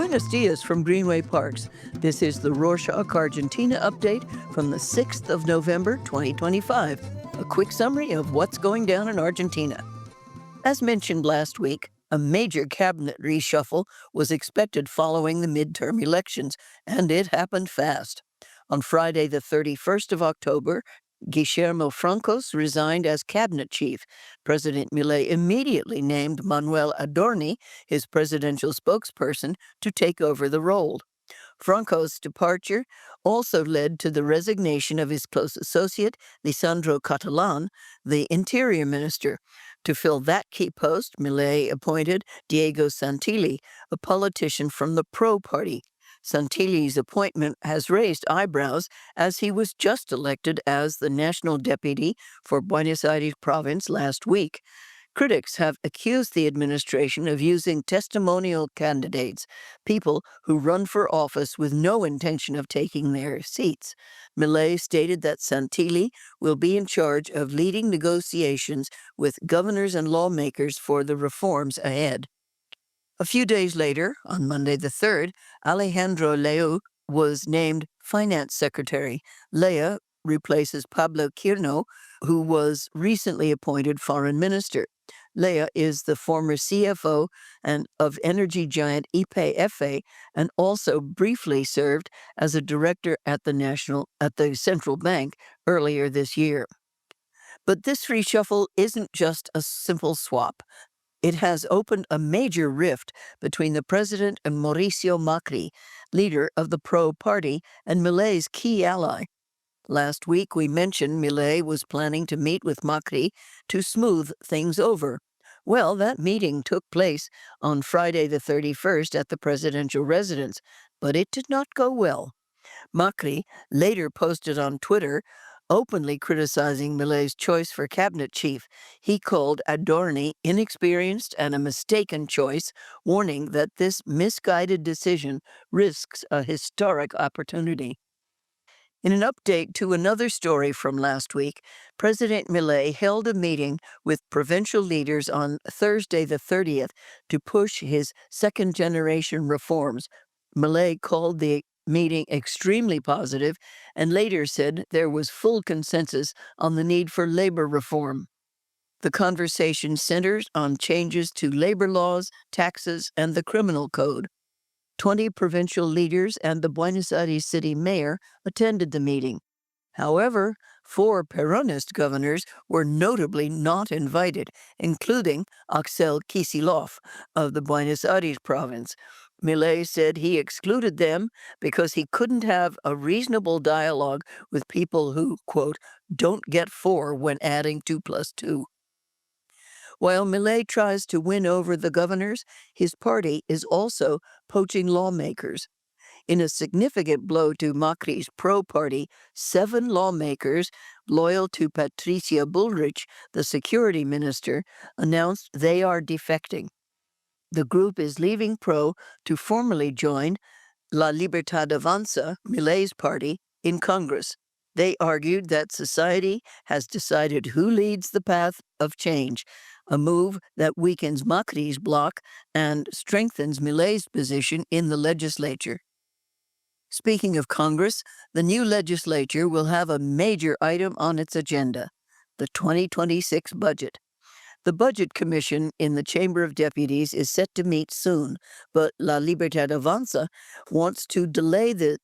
Buenos dias from Greenway Parks. This is the Rorschach Argentina update from the 6th of November, 2025. A quick summary of what's going down in Argentina. As mentioned last week, a major cabinet reshuffle was expected following the midterm elections, and it happened fast. On Friday, the 31st of October, Guillermo Francos resigned as cabinet chief. President Milei immediately named Manuel Adorni, his presidential spokesperson, to take over the role. Franco's departure also led to the resignation of his close associate, Lisandro Catalan, the interior minister. To fill that key post, Milei appointed Diego Santilli, a politician from the Pro Party. Santilli's appointment has raised eyebrows as he was just elected as the national deputy for Buenos Aires province last week. Critics have accused the administration of using testimonial candidates, people who run for office with no intention of taking their seats. Milei stated that Santilli will be in charge of leading negotiations with governors and lawmakers for the reforms ahead. A few days later, on Monday the 3rd, Alejandro Leu was named finance secretary. Lea replaces Pablo Quirno, who was recently appointed foreign minister. Lea is the former CFO of energy giant YPF and also briefly served as a director at the central bank earlier this year. But this reshuffle isn't just a simple swap. It has opened a major rift between the president and Mauricio Macri, leader of the Pro Party and Milei's key ally. Last week, we mentioned Milei was planning to meet with Macri to smooth things over. Well, that meeting took place on Friday the 31st at the presidential residence, but it did not go well. Macri later posted on Twitter, openly criticizing Milei's choice for cabinet chief. He called Adorni inexperienced and a mistaken choice, warning that this misguided decision risks a historic opportunity. In an update to another story from last week, President Milei held a meeting with provincial leaders on Thursday the 30th to push his second-generation reforms. Milei called the meeting extremely positive and later said there was full consensus on the need for labor reform. The conversation centers on changes to labor laws, taxes, and the criminal code. 20 provincial leaders and the Buenos Aires city mayor attended the meeting. However, 4 Peronist governors were notably not invited, including Axel Kicillof of the Buenos Aires province. Milei said he excluded them because he couldn't have a reasonable dialogue with people who, quote, don't get 4 when adding 2 plus 2. While Milei tries to win over the governors, his party is also poaching lawmakers. In a significant blow to Macri's Pro Party, 7 lawmakers loyal to Patricia Bullrich, the security minister, announced they are defecting. The group is leaving Pro to formally join La Libertad Avanza, Milei's party, in Congress. They argued that society has decided who leads the path of change, a move that weakens Macri's bloc and strengthens Milei's position in the legislature. Speaking of Congress, the new legislature will have a major item on its agenda, the 2026 budget. The Budget Commission in the Chamber of Deputies is set to meet soon, but La Libertad Avanza wants to delay the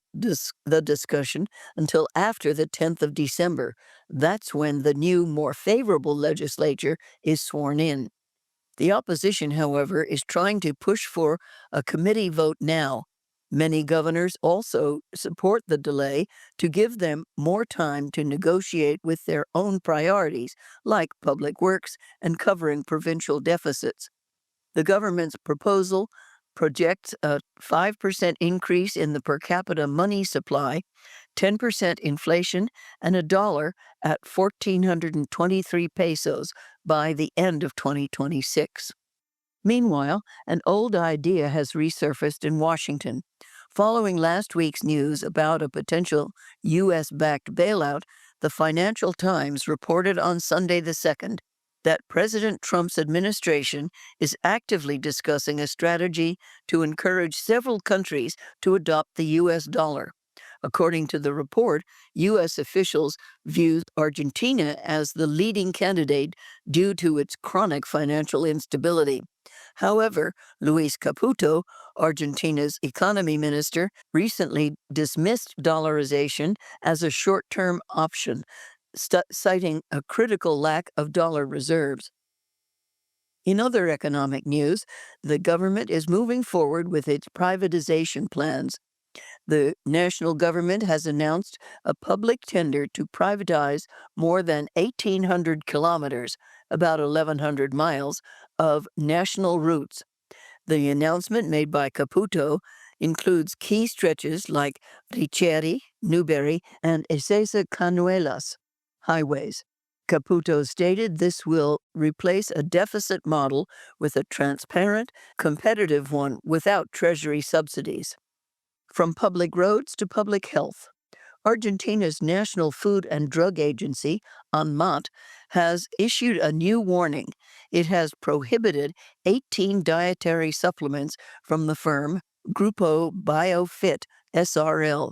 discussion until after the 10th of December. That's when the new, more favorable legislature is sworn in. The opposition, however, is trying to push for a committee vote now. Many governors also support the delay to give them more time to negotiate with their own priorities, like public works and covering provincial deficits. The government's proposal projects a 5% increase in the per capita money supply, 10% inflation, and a dollar at 1,423 pesos by the end of 2026. Meanwhile, an old idea has resurfaced in Washington. Following last week's news about a potential U.S.-backed bailout, the Financial Times reported on Sunday the 2nd, that President Trump's administration is actively discussing a strategy to encourage several countries to adopt the U.S. dollar. According to the report, U.S. officials view Argentina as the leading candidate due to its chronic financial instability. However, Luis Caputo, Argentina's economy minister, recently dismissed dollarization as a short term option, citing a critical lack of dollar reserves. In other economic news, the government is moving forward with its privatization plans. The national government has announced a public tender to privatize more than 1,800 kilometers, about 1,100 miles, of national routes. The announcement made by Caputo includes key stretches like Richeri, Newberry, and Ezeiza Canuelas highways. Caputo stated this will replace a deficit model with a transparent, competitive one without Treasury subsidies. From public roads to public health, Argentina's National Food and Drug Agency, ANMAT, has issued a new warning. It has prohibited 18 dietary supplements from the firm Grupo BioFit SRL.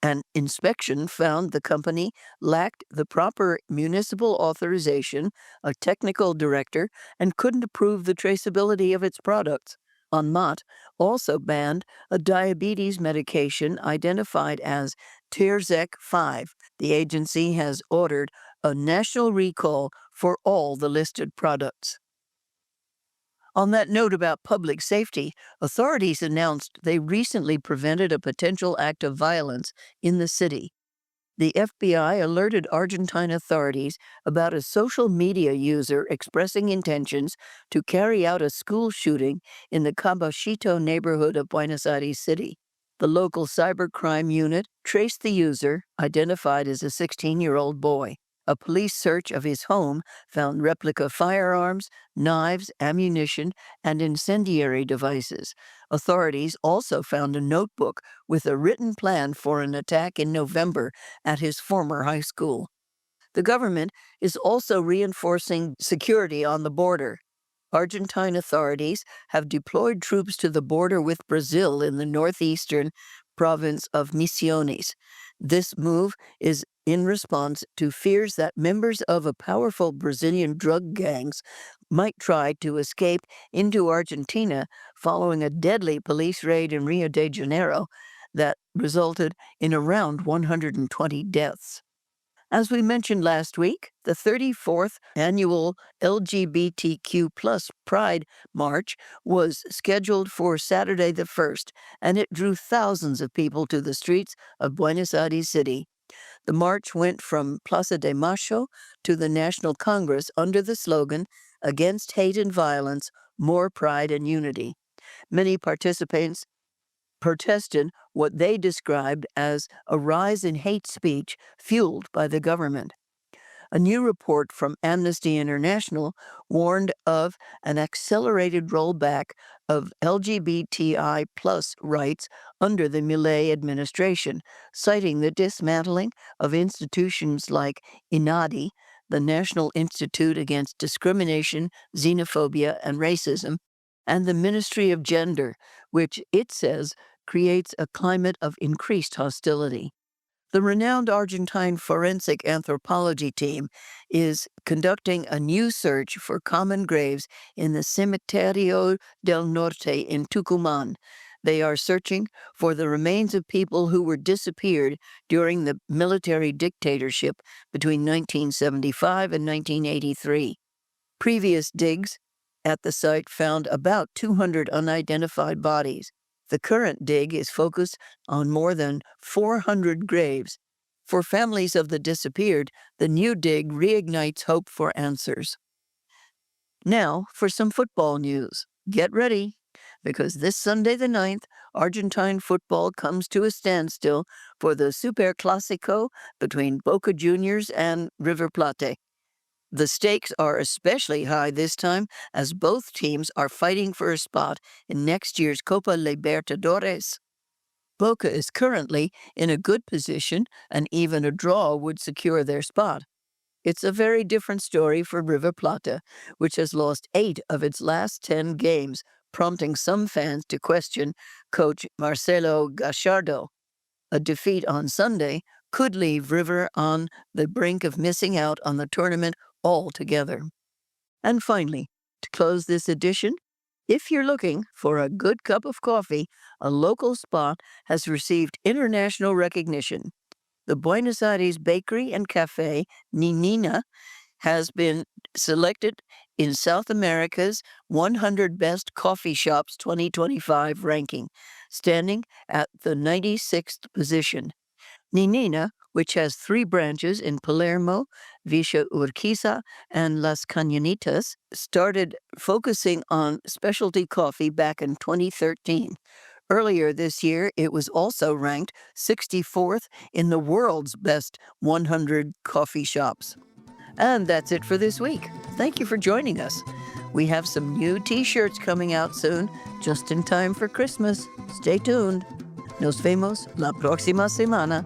An inspection found the company lacked the proper municipal authorization, a technical director, and couldn't approve the traceability of its products. ANMAT also banned a diabetes medication identified as Tirzec 5. The agency has ordered a national recall for all the listed products. On that note about public safety, authorities announced they recently prevented a potential act of violence in the city. The FBI alerted Argentine authorities about a social media user expressing intentions to carry out a school shooting in the Caballito neighborhood of Buenos Aires City. The local cybercrime unit traced the user, identified as a 16-year-old boy. A police search of his home found replica firearms, knives, ammunition, and incendiary devices. Authorities also found a notebook with a written plan for an attack in November at his former high school. The government is also reinforcing security on the border. Argentine authorities have deployed troops to the border with Brazil in the northeastern province of Misiones. This move is in response to fears that members of a powerful Brazilian drug gangs might try to escape into Argentina following a deadly police raid in Rio de Janeiro that resulted in around 120 deaths. As we mentioned last week, the 34th annual LGBTQ plus Pride March was scheduled for Saturday the 1st, and it drew thousands of people to the streets of Buenos Aires City. The march went from Plaza de Mayo to the National Congress under the slogan, "Against Hate and Violence, More Pride and Unity." Many participants protested what they described as a rise in hate speech fueled by the government. A new report from Amnesty International warned of an accelerated rollback of LGBTI plus rights under the Milei administration, citing the dismantling of institutions like INADI, the National Institute Against Discrimination, Xenophobia, and Racism, and the Ministry of Gender, which it says creates a climate of increased hostility. The renowned Argentine forensic anthropology team is conducting a new search for common graves in the Cementerio del Norte in Tucumán. They are searching for the remains of people who were disappeared during the military dictatorship between 1975 and 1983. Previous digs at the site found about 200 unidentified bodies. The current dig is focused on more than 400 graves. For families of the disappeared, the new dig reignites hope for answers. Now for some football news. Get ready, because this Sunday the 9th, Argentine football comes to a standstill for the Super Clásico between Boca Juniors and River Plate. The stakes are especially high this time as both teams are fighting for a spot in next year's Copa Libertadores. Boca is currently in a good position, and even a draw would secure their spot. It's a very different story for River Plata, which has lost 8 of its last 10 games, prompting some fans to question coach Marcelo Gallardo. A defeat on Sunday could leave River on the brink of missing out on the tournament altogether. And finally, to close this edition, if you're looking for a good cup of coffee, a local spot has received international recognition. The Buenos Aires Bakery and Cafe Ninina has been selected in South America's 100 Best Coffee Shops 2025 ranking, standing at the 96th position. Ninina, which has 3 branches in Palermo, Villa Urquiza, and Las Cañitas, started focusing on specialty coffee back in 2013. Earlier this year, it was also ranked 64th in the world's best 100 coffee shops. And that's it for this week. Thank you for joining us. We have some new t-shirts coming out soon, just in time for Christmas. Stay tuned. Nos vemos la próxima semana.